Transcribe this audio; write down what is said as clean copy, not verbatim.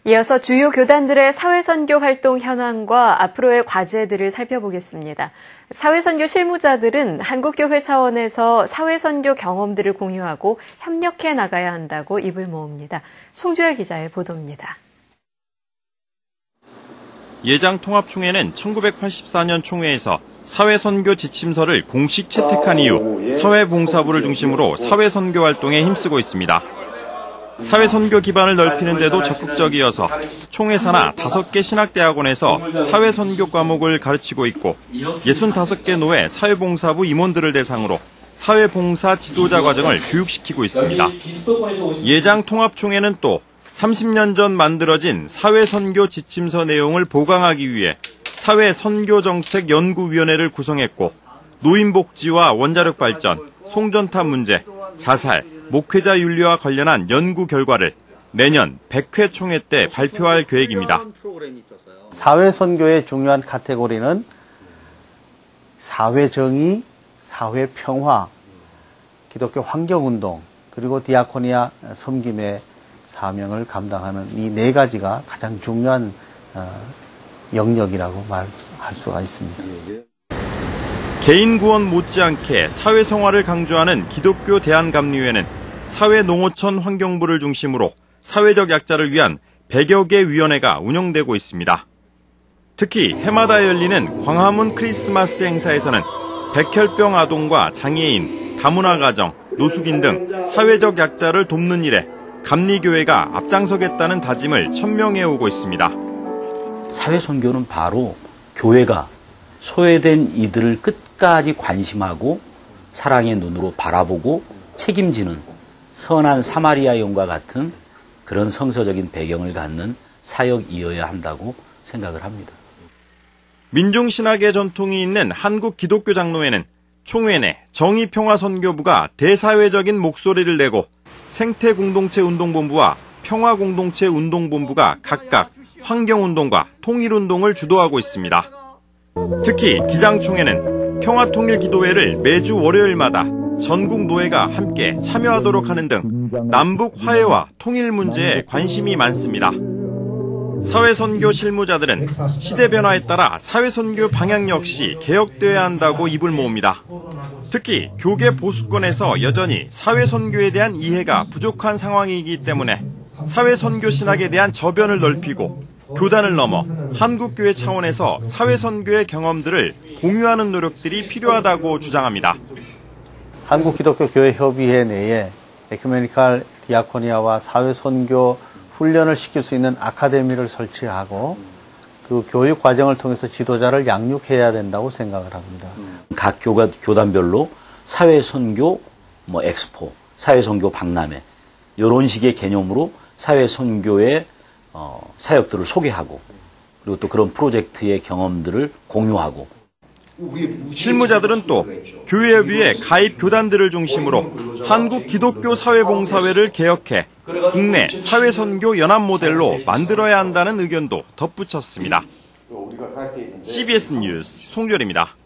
이어서 주요 교단들의 사회선교 활동 현황과 앞으로의 과제들을 살펴보겠습니다. 사회선교 실무자들은 한국교회 차원에서 사회선교 경험들을 공유하고 협력해 나가야 한다고 입을 모읍니다. 송주열 기자의 보도입니다. 예장통합총회는 1984년 총회에서 사회선교 지침서를 공식 채택한 이후 사회봉사부를 중심으로 사회선교 활동에 힘쓰고 있습니다. 사회선교 기반을 넓히는 데도 적극적이어서 총회 산하 5개 신학대학원에서 사회선교 과목을 가르치고 있고 65개 노회 사회봉사부 임원들을 대상으로 사회봉사 지도자 과정을 교육시키고 있습니다. 예장통합총회는 또 30년 전 만들어진 사회선교 지침서 내용을 보강하기 위해 사회선교정책연구위원회를 구성했고 노인복지와 원자력 발전, 송전탑 문제, 자살, 목회자 윤리와 관련한 연구 결과를 내년 100회 총회 때 발표할 계획입니다. 사회선교의 중요한 카테고리는 사회정의, 사회평화, 기독교 환경운동, 그리고 디아코니아 섬김의 사명을 감당하는 이 4가지가 가장 중요한 영역이라고 말할 수가 있습니다. 개인 구원 못지않게 사회성화를 강조하는 기독교 대한감리회는 사회농어촌 환경부를 중심으로 사회적 약자를 위한 100여 개 위원회가 운영되고 있습니다. 특히 해마다 열리는 광화문 크리스마스 행사에서는 백혈병 아동과 장애인, 다문화 가정, 노숙인 등 사회적 약자를 돕는 일에 감리교회가 앞장서겠다는 다짐을 천명해 오고 있습니다. 사회선교는 바로 교회가 소외된 이들을 끝까지 관심하고 사랑의 눈으로 바라보고 책임지는 선한 사마리아 영과 같은 그런 성서적인 배경을 갖는 사역이어야 한다고 생각을 합니다. 민중신학의 전통이 있는 한국기독교장로회는 총회 내 정의평화선교부가 대사회적인 목소리를 내고 생태공동체운동본부와 평화공동체운동본부가 각각 환경운동과 통일운동을 주도하고 있습니다. 특히 기장총회는 평화통일기도회를 매주 월요일마다 전국 노회가 함께 참여하도록 하는 등 남북 화해와 통일 문제에 관심이 많습니다. 사회선교 실무자들은 시대 변화에 따라 사회선교 방향 역시 개혁되어야 한다고 입을 모읍니다. 특히 교계 보수권에서 여전히 사회선교에 대한 이해가 부족한 상황이기 때문에 사회선교 신학에 대한 저변을 넓히고 교단을 넘어 한국교회 차원에서 사회선교의 경험들을 공유하는 노력들이 필요하다고 주장합니다. 한국기독교교회협의회 내에 에큐메니칼 디아코니아와 사회선교 훈련을 시킬 수 있는 아카데미를 설치하고 그 교육 과정을 통해서 지도자를 양육해야 된다고 생각을 합니다. 각 교단별로 사회선교 엑스포, 사회선교 박람회 이런 식의 개념으로 사회선교의 사역들을 소개하고 그리고 또 그런 프로젝트의 경험들을 공유하고 실무자들은 또 교회협의회 가입 교단들을 중심으로 한국기독교사회봉사회를 개혁해 국내 사회선교 연합 모델로 만들어야 한다는 의견도 덧붙였습니다. CBS 뉴스 송주열입니다.